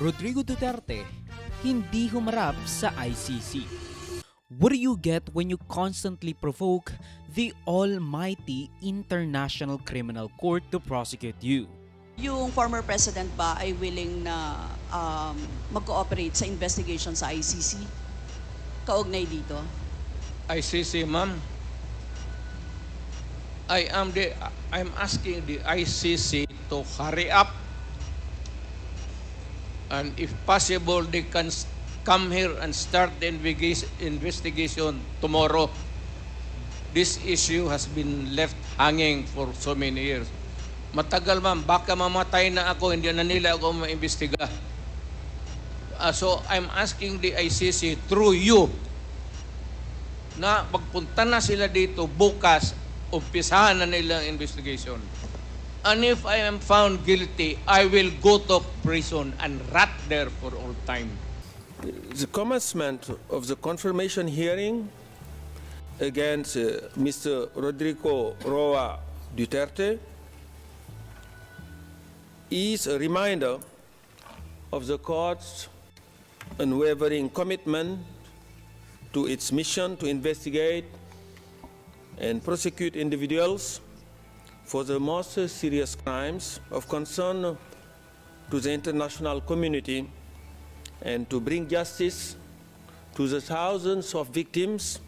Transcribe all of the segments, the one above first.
Rodrigo Duterte, hindi humarap sa ICC. What do you get when you constantly provoke the almighty International Criminal Court to prosecute you? Yung former president ba ay willing na mag-cooperate sa investigation sa ICC? Kaugnay dito? ICC, ma'am. I'm asking the ICC to hurry up, and if possible, they can come here and start the investigation tomorrow. This issue has been left hanging for so many years. Matagal, ma'am. Baka mamatay na ako, hindi na nila ako maimbestiga. So I'm asking the ICC through you na pagpunta na sila dito bukas, umpisahan na nila ang investigation. And if I am found guilty, I will go to prison and rot there for all time. The commencement of the confirmation hearing against Mr. Rodrigo Duterte is a reminder of the court's unwavering commitment to its mission to investigate and prosecute individuals for the most serious crimes of concern to the international community and to bring justice to the thousands of victims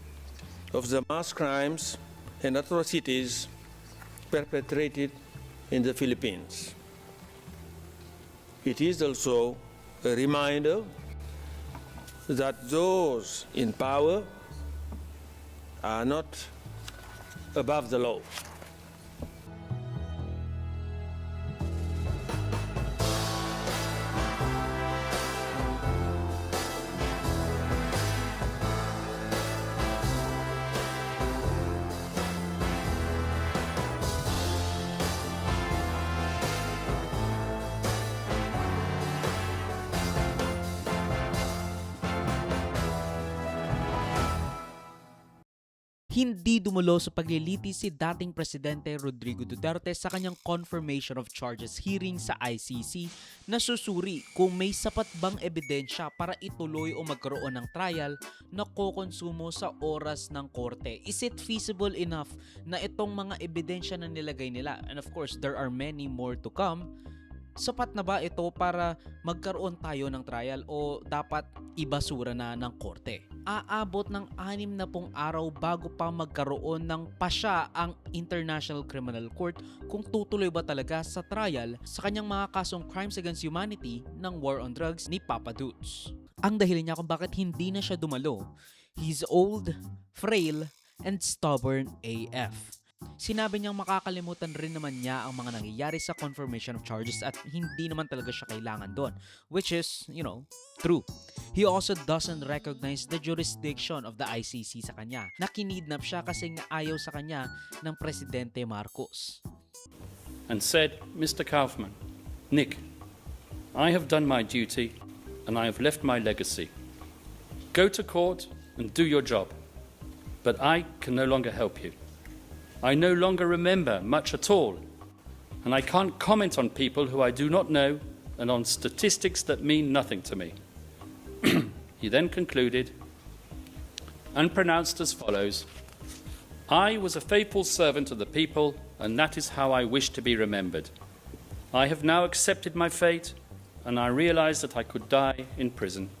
of the mass crimes and atrocities perpetrated in the Philippines. It is also a reminder that those in power are not above the law. Hindi dumulo sa paglilitis si dating Presidente Rodrigo Duterte sa kanyang confirmation of charges hearing sa ICC na susuri kung may sapat bang ebidensya para ituloy o magkaroon ng trial na kokonsumo sa oras ng korte. Is it feasible enough na itong mga ebidensya na nilagay nila, and of course there are many more to come, sapat na ba ito para magkaroon tayo ng trial o dapat ibasura na ng korte? Aabot ng 60 araw bago pa magkaroon ng pasya ang International Criminal Court kung tutuloy ba talaga sa trial sa kanyang mga kasong crimes against humanity ng war on drugs ni Papa Dutz. Ang dahilan niya kung bakit hindi na siya dumalo, he's old, frail, and stubborn AF. Sinabi niyang makakalimutan rin naman niya ang mga nangyayari sa confirmation of charges at hindi naman talaga siya kailangan doon, which is, true. He also doesn't recognize the jurisdiction of the ICC sa kanya. Nakinidnap siya kasi nga ayaw sa kanya ng Presidente Marcos. And said, Mr. Kaufman, Nick, I have done my duty and I have left my legacy. Go to court and do your job, but I can no longer help you. I no longer remember much at all, and I can't comment on people who I do not know and on statistics that mean nothing to me. He then concluded and pronounced as follows: I was a faithful servant of the people, and that is how I wish to be remembered. I have now accepted my fate, and I realize that I could die in prison.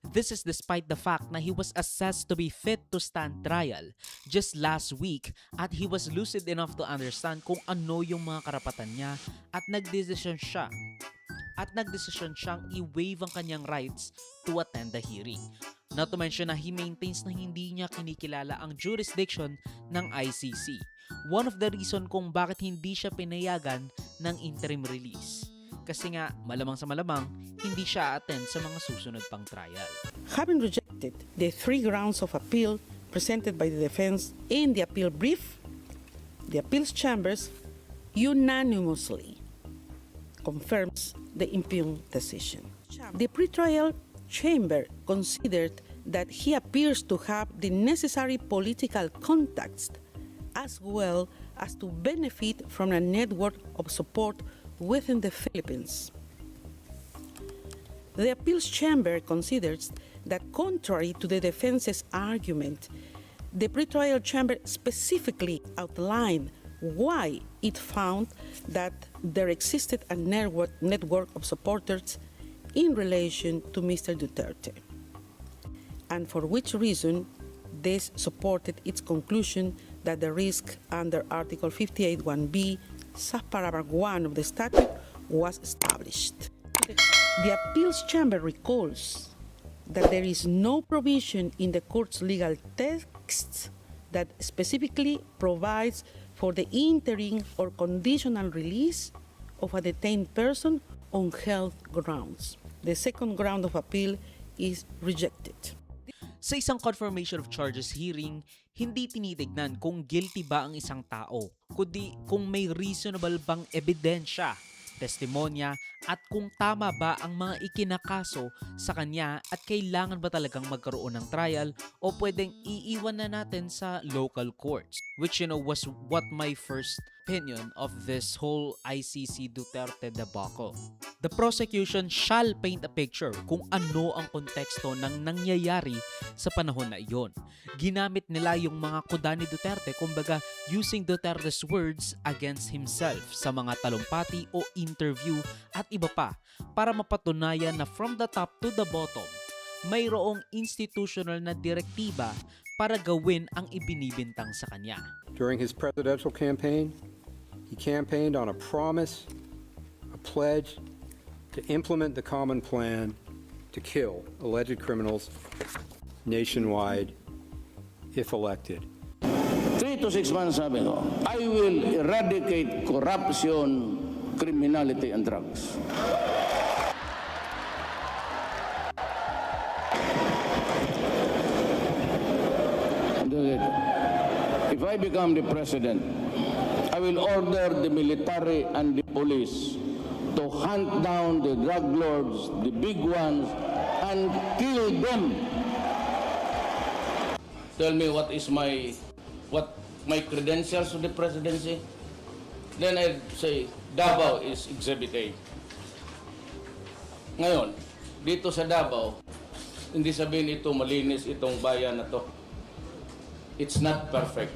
This is despite the fact na he was assessed to be fit to stand trial just last week at he was lucid enough to understand kung ano yung mga karapatan niya at nagdesisyon siyang i-waive ang kanyang rights to attend the hearing. Not to mention na he maintains na hindi niya kinikilala ang jurisdiction ng ICC. One of the reason kung bakit hindi siya pinayagan ng interim release. Kasi nga, malamang sa malamang, hindi siya attend sa mga susunod pang trial. Having rejected the 3 grounds of appeal presented by the defense in the appeal brief, the appeals chambers unanimously confirms the impugned decision. The pretrial chamber considered that he appears to have the necessary political contacts as well as to benefit from a network of support within the Philippines. The appeals chamber considers that contrary to the defense's argument, the pretrial chamber specifically outlined why it found that there existed a network of supporters in relation to Mr. Duterte, and for which reason this supported its conclusion that the risk under Article 58(1)(b), subparagraph 1 of the statute was established. The appeals chamber recalls that there is no provision in the court's legal texts that specifically provides for the interim or conditional release of a detained person on health grounds. The second ground of appeal is rejected. Sa isang confirmation of charges hearing, hindi tinitignan kung guilty ba ang isang tao, kundi kung may reasonable bang ebidensya, testimonya, at kung tama ba ang mga ikinakaso sa kanya at kailangan ba talagang magkaroon ng trial o pwedeng iiwan na natin sa local courts, which was what my first opinion of this whole ICC Duterte debacle. The prosecution shall paint a picture kung ano ang konteksto ng nangyayari sa panahon na iyon. Ginamit nila yung mga kuda ni Duterte, kumbaga using Duterte's words against himself sa mga talumpati o interview at iba pa para mapatunayan na from the top to the bottom, mayroong institutional na direktiba para gawin ang ibinibintang sa kanya. During his presidential campaign, he campaigned on a promise, a pledge to implement the common plan to kill alleged criminals nationwide if elected. 3 to 6 months, sabi ko, I will eradicate corruption, criminality, and drugs. If I become the president, I will order the military and the police to hunt down the drug lords, the big ones, and kill them. Tell me what my credentials to the presidency? Then I'd say, Davao is Exhibit A. Ngayon, dito sa Davao, hindi sabihin ito malinis itong bayan na to. It's not perfect.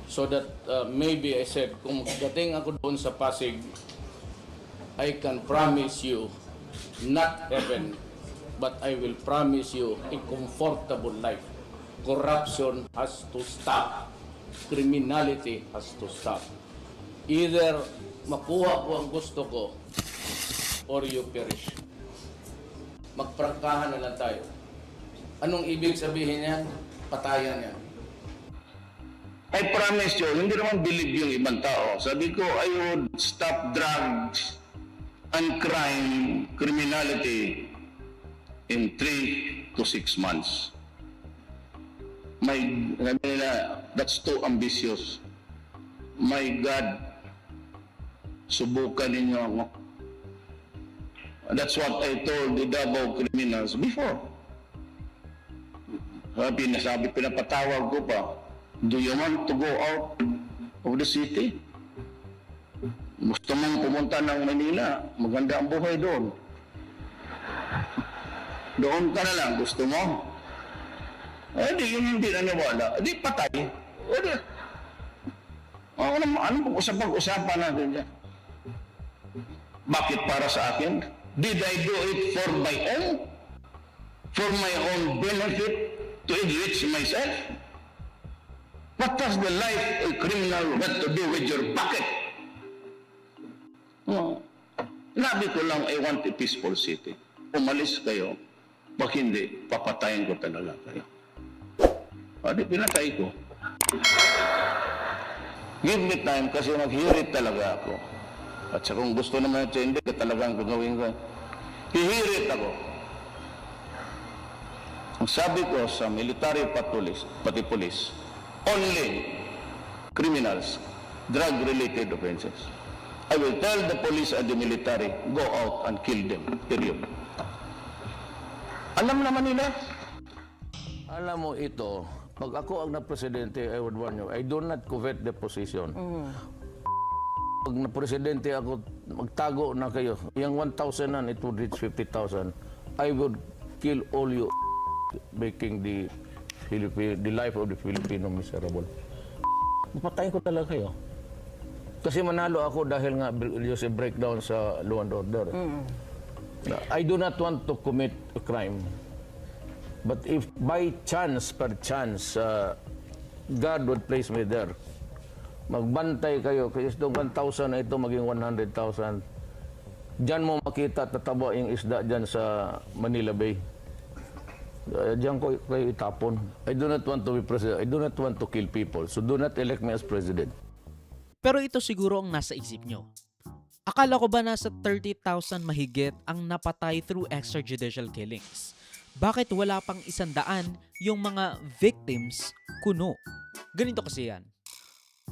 So that maybe I said, kung dating ako doon sa Pasig, I can promise you, not heaven, but I will promise you a comfortable life. Corruption has to stop. Criminality has to stop. Either makuha ko ang gusto ko or you perish. Magprangkahan na lang tayo. Anong ibig sabihin yan? Patayan yan. I promise you, hindi naman believe yung ibang tao. Sabi ko, I would stop drugs and crime, criminality in 3 to 6 months. That's too ambitious. My God, subukan ninyo ako. That's what I told the Davao criminals before. Pinapatawag ko pa, do you want to go out of the city? Gusto mong pumunta ng Manila, maganda ang buhay doon. Doon ka na lang, gusto mo? Di yun hindi naniwala. Di patay. Ano pag-usapan natin dyan? Bakit para sa akin? Did I do it for my own? For my own benefit? To enrich myself? What does the life of a criminal have to do with your pocket? Nabi ko lang, I want a peaceful city. Umalis kayo. Pag hindi, papatayin ko talaga kayo. Di pinatay ko. Give me time kasi maghirit talaga ako. At sa kung gusto naman ito, hindi ka talagang gagawin ko. Hihirit ako. Ang sabi ko sa military pati police, only criminals, drug-related offenses. I will tell the police and the military, go out and kill them, period. Alam naman nila. Alam mo ito, pag ako ang na-presidente, I would warn you, I do not covet the position. Pag na presidente ako, magtago na kayo. Yung 1,000 it would reach 50,000. I would kill all you making the life of the Filipino miserable. Mapatayin ko talaga kayo. Kasi manalo ako dahil nga yung breakdown sa law and order. I do not want to commit a crime. But if by chance, per chance, God would place me there, magbantay kayo, kasi itong 1,000 na ito maging 100,000. Diyan mo makita tataba yung isda dyan sa Manila Bay. Diyan ko kayo itapon. I do not want to be president. I do not want to kill people. So do not elect me as president. Pero ito siguro ang nasa isip nyo. Akala ko ba nasa 30,000 mahigit ang napatay through extrajudicial killings? Bakit wala pang 100 yung mga victims kuno? Ganito kasi yan.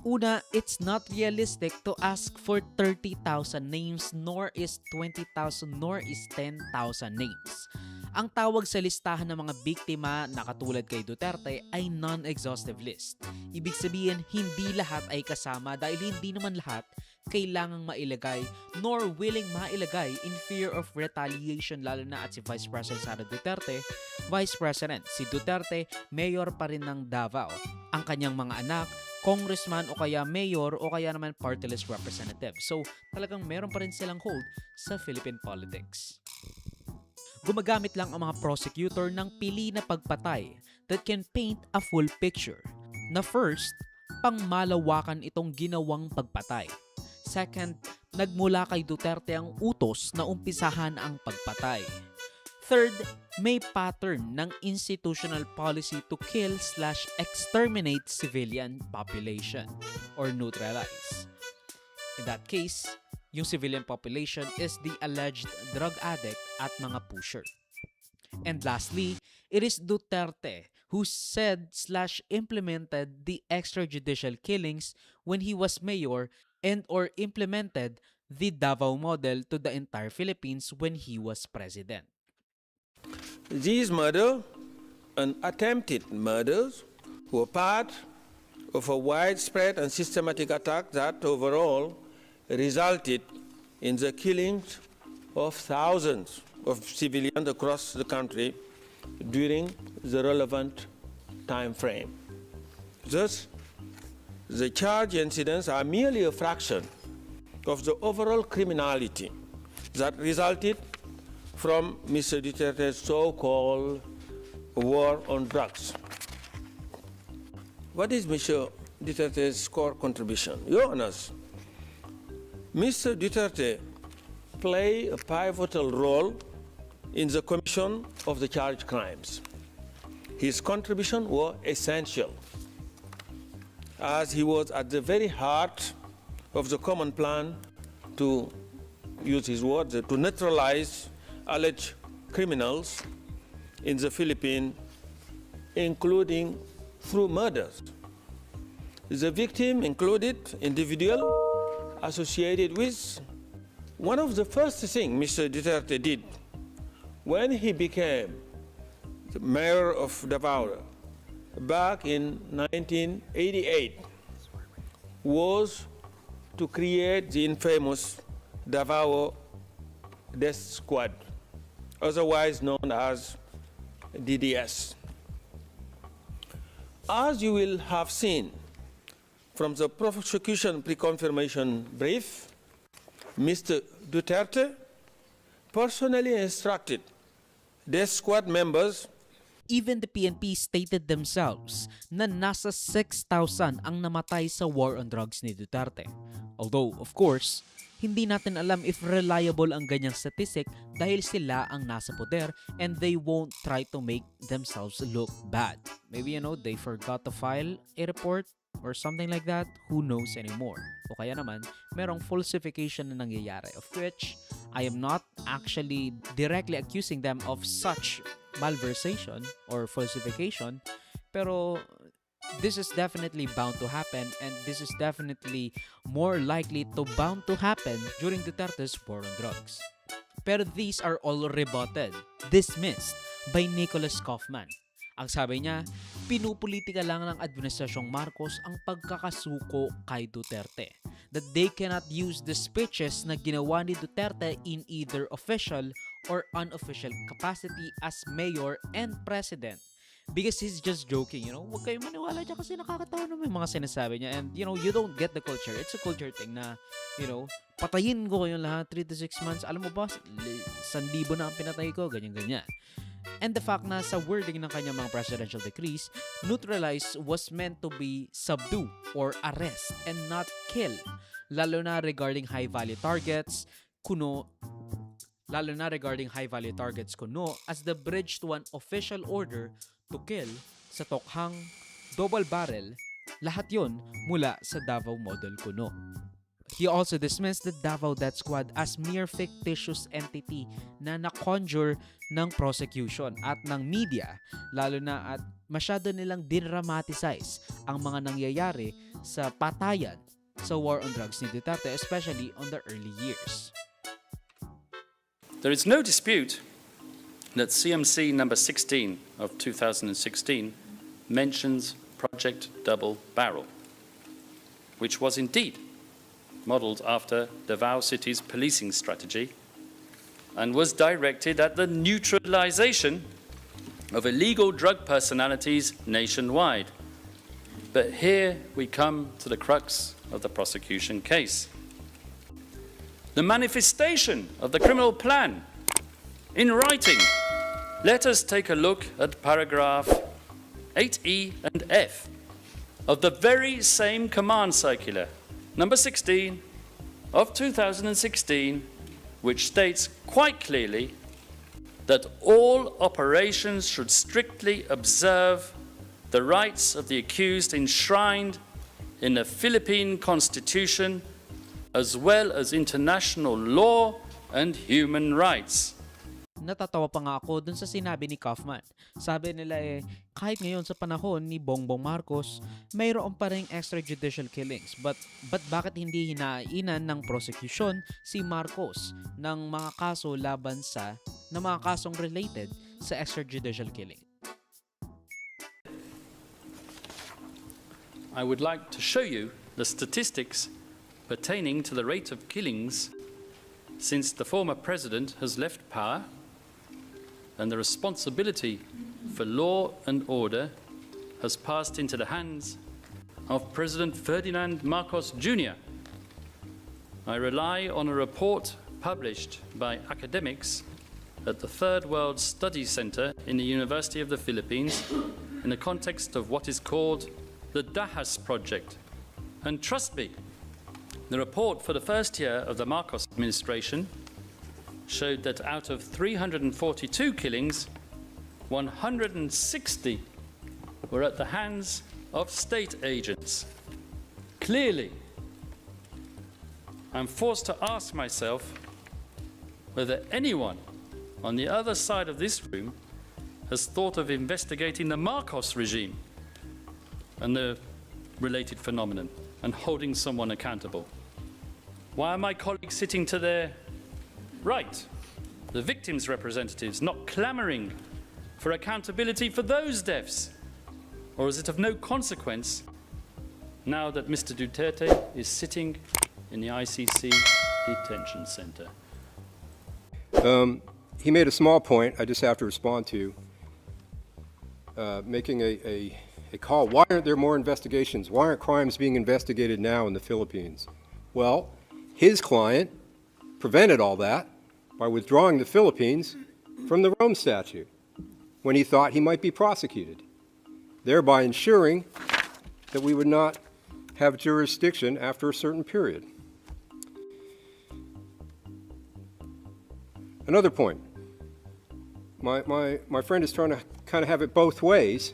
Una, it's not realistic to ask for 30,000 names, nor is 20,000, nor is 10,000 names. Ang tawag sa listahan ng mga biktima na katulad kay Duterte ay non-exhaustive list. Ibig sabihin, hindi lahat ay kasama dahil hindi naman lahat kailangang mailagay nor willing mailagay in fear of retaliation, lalo na at si Vice President Sara Duterte, Vice President. Si Duterte, mayor pa rin ng Davao. Ang kanyang mga anak, congressman o kaya mayor o kaya naman party list representative. So talagang meron pa rin silang hold sa Philippine politics. Gumagamit lang ang mga prosecutor ng pili na pagpatay that can paint a full picture. Na first, pangmalawakan itong ginawang pagpatay. Second, nagmula kay Duterte ang utos na umpisahan ang pagpatay. Third, may pattern ng institutional policy to kill/exterminate civilian population or neutralize. In that case, yung civilian population is the alleged drug addict at mga pusher. And lastly, it is Duterte who said/implemented the extrajudicial killings when he was mayor and or implemented the Davao model to the entire Philippines when he was president. These murders and attempted murders were part of a widespread and systematic attack that overall resulted in the killings of thousands of civilians across the country during the relevant time frame. Thus, the charged incidents are merely a fraction of the overall criminality that resulted from Mr. Duterte's so-called war on drugs. What is Mr. Duterte's core contribution? Your Honors, Mr. Duterte played a pivotal role in the commission of the charged crimes. His contribution was essential, as he was at the very heart of the common plan to use his words, to neutralize alleged criminals in the Philippines, including through murders. The victim included individuals associated with one of the first things Mr. Duterte did when he became the mayor of Davao back in 1988 was to create the infamous Davao Death Squad, otherwise known as DDS. As you will have seen from the prosecution pre-confirmation brief, Mr. Duterte personally instructed death squad members. Even the PNP stated themselves na nasa 6,000 ang namatay sa war on drugs ni Duterte. Although, of course, hindi natin alam if reliable ang ganyang statistic dahil sila ang nasa poder and they won't try to make themselves look bad. Maybe, they forgot to file a report or something like that. Who knows anymore? O kaya naman, merong falsification na nangyayari, of which I am not actually directly accusing them of such malversation or falsification, pero this is definitely bound to happen, and this is definitely more likely to bound to happen during Duterte's war on drugs. Pero these are all rebutted, dismissed by Nicholas Kaufman. Ang sabi niya, pinupolitika lang ng Administrasyong Marcos ang pagkakasuko kay Duterte. That they cannot use the speeches na ginawa ni Duterte in either official or unofficial capacity as mayor and president. Because he's just joking, Huwag kayong maniwala dyan kasi nakakatawa naman yung mga sinasabi niya. And, you don't get the culture. It's a culture thing na, patayin ko kayong lahat 3 to 6 months. Alam mo ba, 1,000 na ang pinatay ko, ganyan-ganyan. And the fact na sa wording ng kanyang mga presidential decrees, neutralize was meant to be subdue or arrest and not kill. Lalo na regarding high-value targets, kuno as the bridge to an official order to kill sa Tokhang, double barrel, lahat yon mula sa Davao Model kuno. He also dismissed the Davao Death Squad as mere fictitious entity na na-conjure ng prosecution at ng media, lalo na at masyado nilang dinramatize ang mga nangyayari sa patayan sa war on drugs ni Duterte, especially on the early years. There is no dispute that CMC number 16 of 2016 mentions Project Double Barrel, which was indeed modelled after Davao City's policing strategy and was directed at the neutralisation of illegal drug personalities nationwide. But here we come to the crux of the prosecution case. The manifestation of the criminal plan in writing. Let us take a look at paragraph 8E and F of the very same command circular, number 16 of 2016, which states quite clearly that all operations should strictly observe the rights of the accused enshrined in the Philippine Constitution as well as international law and human rights. Natatawa pa nga ako dun sa sinabi ni Kaufman. Sabi nila kahit ngayon sa panahon ni Bongbong Marcos, mayroon pa ring extrajudicial killings. But bakit hindi hinainan ng prosecution si Marcos ng mga kaso laban sa mga kasong related sa extrajudicial killing? I would like to show you the statistics pertaining to the rate of killings since the former president has left power and the responsibility for law and order has passed into the hands of President Ferdinand Marcos Jr. I rely on a report published by academics at the Third World Study Center in the University of the Philippines in the context of what is called the Dahas Project. And trust me, the report for the first year of the Marcos administration showed that out of 342 killings, 160 were at the hands of state agents. Clearly, I'm forced to ask myself whether anyone on the other side of this room has thought of investigating the Marcos regime and the related phenomenon and holding someone accountable. Why are my colleagues sitting to their right, the victims' representatives, not clamoring for accountability for those deaths? Or is it of no consequence now that Mr. Duterte is sitting in the ICC detention center? He made a small point I just have to respond to, making a call. Why aren't there more investigations? Why aren't crimes being investigated now in the Philippines? Well, his client prevented all that by withdrawing the Philippines from the Rome Statute when he thought he might be prosecuted, thereby ensuring that we would not have jurisdiction after a certain period. Another point. My friend is trying to kind of have it both ways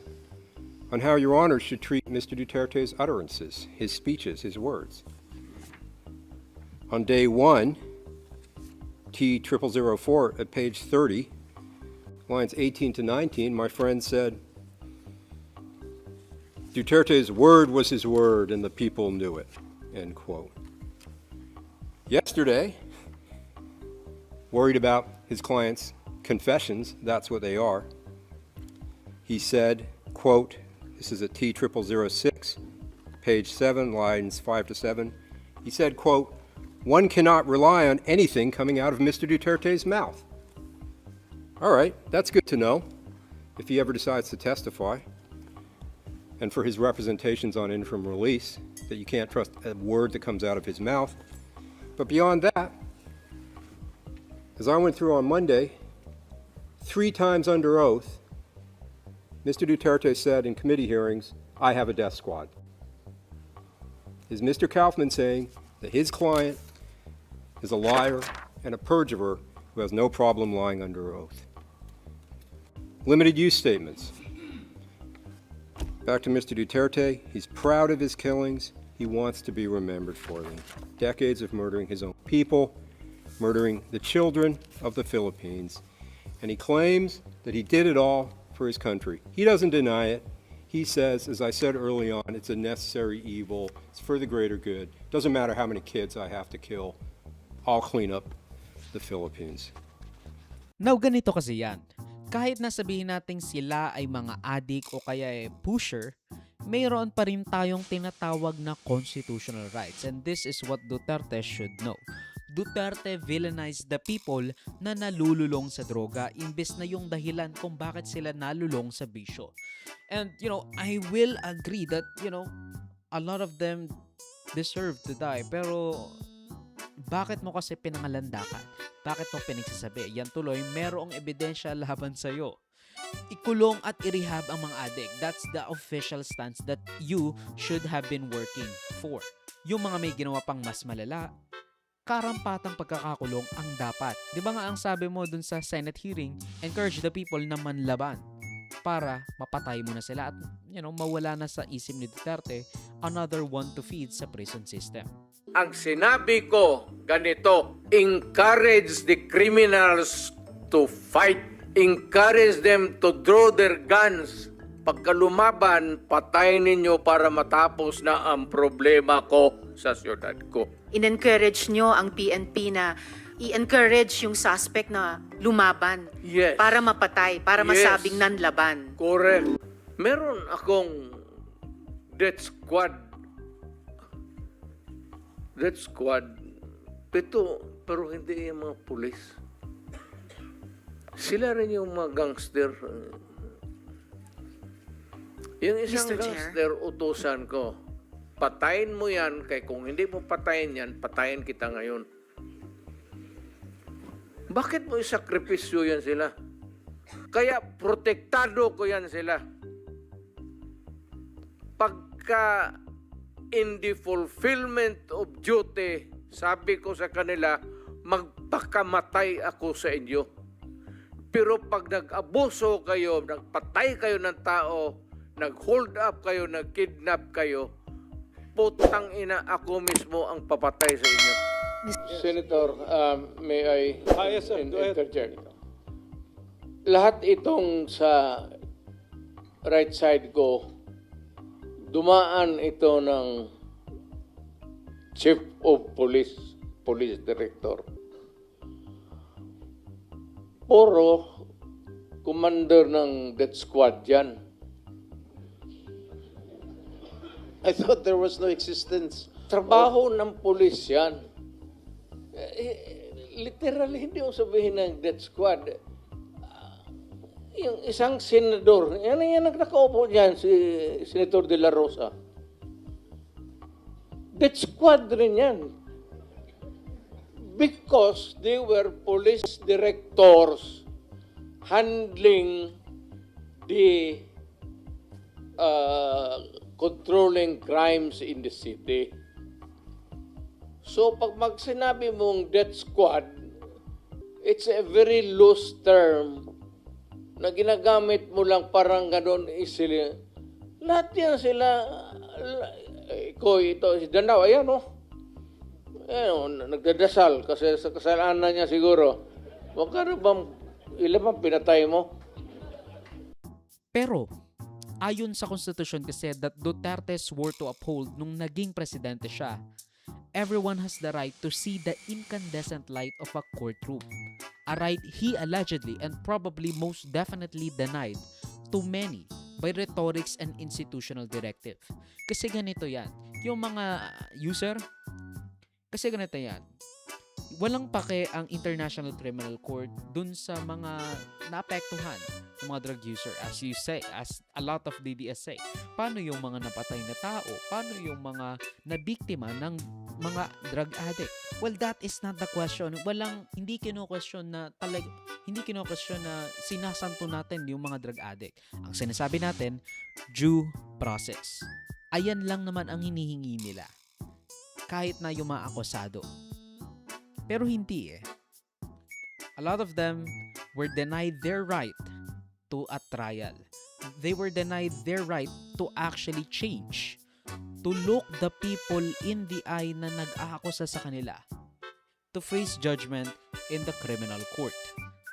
on how Your Honor should treat Mr. Duterte's utterances, his speeches, his words. On day 1, T0004 at page 30, lines 18 to 19, my friend said, Duterte's word was his word and the people knew it, end quote. Yesterday, worried about his client's confessions, that's what they are, He said, quote, this is at T0006, page 7, lines 5 to 7. He said, quote, one cannot rely on anything coming out of Mr. Duterte's mouth. All right, that's good to know if he ever decides to testify, and for his representations on interim release, that you can't trust a word that comes out of his mouth. But beyond that, as I went through on Monday, 3 times under oath, Mr. Duterte said in committee hearings, I have a death squad. Is Mr. Kaufman saying that his client is a liar and a perjurer who has no problem lying under oath? Limited use statements. Back to Mr. Duterte, he's proud of his killings. He wants to be remembered for them. Decades of murdering his own people, murdering the children of the Philippines. And he claims that he did it all for his country. He doesn't deny it. He says, as I said early on, it's a necessary evil. It's for the greater good. Doesn't matter how many kids I have to kill. I'll clean up the Philippines. Now, ganito kasi yan. Kahit na sabihin nating sila ay mga addict o kaya pusher, mayroon pa rin tayong tinatawag na constitutional rights. And this is what Duterte should know. Duterte villainized the people na nalululong sa droga imbes na yung dahilan kung bakit sila nalulong sa bisyo. And, I will agree that, a lot of them deserve to die. Pero, bakit mo kasi pinangalandakan? Bakit mo pinagsasabi? Yan tuloy, merong ebidensya laban sa'yo. Ikulong at i-rehab ang mga addict. That's the official stance that you should have been working for. Yung mga may ginawa pang mas malala, karampatang pagkakakulong ang dapat. Di ba nga ang sabi mo dun sa Senate hearing, encourage the people na manlaban para mapatay mo na sila at mawala na sa isip ni Duterte another one to feed sa prison system. Ang sinabi ko, ganito, encourage the criminals to fight. Encourage them to draw their guns. Pagka lumaban, patayin ninyo para matapos na ang problema ko sa siyudad ko. In-encourage nyo ang PNP na i-encourage yung suspect na lumaban. Yes. Para mapatay, para masabing nanlaban. Correct. Meron akong death squad. Death squad. Pero hindi yung mga pulis. Sila rin yung mga gangster. Yung isang Mr. Chair. gangster, utusan ko. Patayin mo yan, kaya kung hindi mo patayin yan, patayin kita ngayon. Bakit mo isakripisyo yan sila? Kaya protektado ko yan sila. Pagka in the fulfillment of duty, sabi ko sa kanila, magpakamatay ako sa inyo. Pero pag nag-abuso kayo, nagpatay kayo ng tao, nag-hold up kayo, nag-kidnap kayo, putang ina, ako mismo ang papatay sa inyo. Senator, may I interject? Lahat itong sa right side ko, dumaan ito ng Chief of Police, Police Director. Puro commander ng death squad yan. I thought there was no existence. Trabaho ng pulis yan. Literally, hindi mo sabihin ng death squad. Yung isang senador, yan nakaupo dyan, si Senator De La Rosa. Death squad rin yan. Because they were police directors handling the controlling crimes in the city. So, pag sinabi mong death squad, it's a very loose term na ginagamit mo lang parang gano'n sila. Lahat yan sila, ito, si Dandaw, ayan o. Ayan, nagdadasal kasi sa kasalanan niya siguro. Huwag ka bang, ilan bang pinatay mo? Pero, ayon sa konstitusyon kasi that Duterte swore to uphold nung naging presidente siya, everyone has the right to see the incandescent light of a courtroom. A right he allegedly and probably most definitely denied to many by rhetorics and institutional directive. Kasi ganito yan. Yung mga user, kasi ganito yan. Walang pake ang International Criminal Court dun sa mga naapektuhan ng mga drug user, as you say, as a lot of DDS say. Paano yung mga napatay na tao? Paano yung mga nabiktima ng mga drug addict? Well, that is not the question. Hindi kino-question na sinasanto natin yung mga drug addict. Ang sinasabi natin, due process. Ayan lang naman ang hinihingi nila. Kahit na yung mga akusado. Pero hindi eh. A lot of them were denied their right to a trial. They were denied their right to actually change. To look the people in the eye na nag-aakusa sa kanila. To face judgment in the criminal court.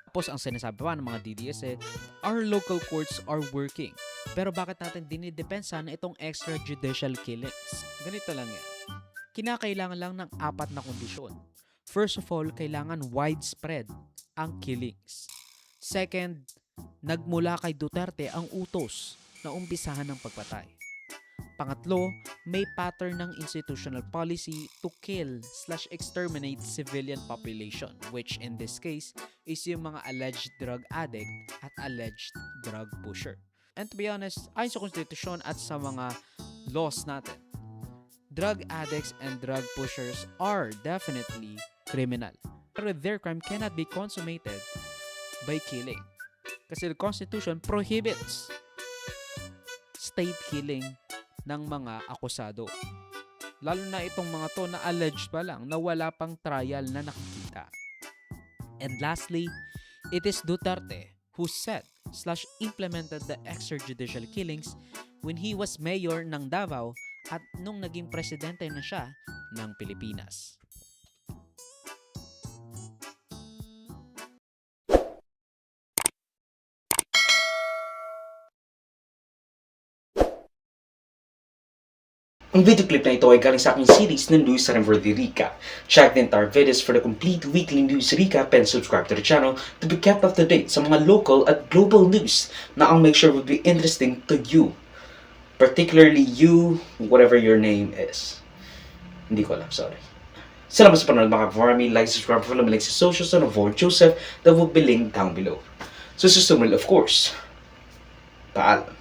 Tapos ang sinasabi pa ng mga DDS our local courts are working. Pero bakit natin dinidepensa na itong extrajudicial killings? Ganito lang yan. Kinakailangan lang ng 4 na kondisyon. First of all, kailangan widespread ang killings. Second, nagmula kay Duterte ang utos na umpisahan ng pagpatay. Pangatlo, may pattern ng institutional policy to kill/exterminate civilian population, which in this case is yung mga alleged drug addict at alleged drug pusher. And to be honest, ayon sa konstitusyon at sa mga laws natin, drug addicts and drug pushers are definitely criminal. Pero their crime cannot be consummated by killing. Kasi the Constitution prohibits state killing ng mga akusado. Lalo na itong mga to na alleged pa lang na wala pang trial na nakikita. And lastly, it is Duterte who set/implemented the extrajudicial killings when he was mayor ng Davao at nung naging presidente na siya ng Pilipinas. Ang video clip na ito ay galing sa aking series ng News sa Rodrigo. Check the entire videos for the complete weekly news recap and subscribe to the channel to be kept up to date sa mga local at global news na I'll make sure will be interesting to you. Particularly you, whatever your name is. Hindi ko alam, sorry. Salamat sa panonood mga ka-farmy, like, subscribe, follow me like sa socials and avoid Joseph that will be linked down below. So susunod of course, paalam.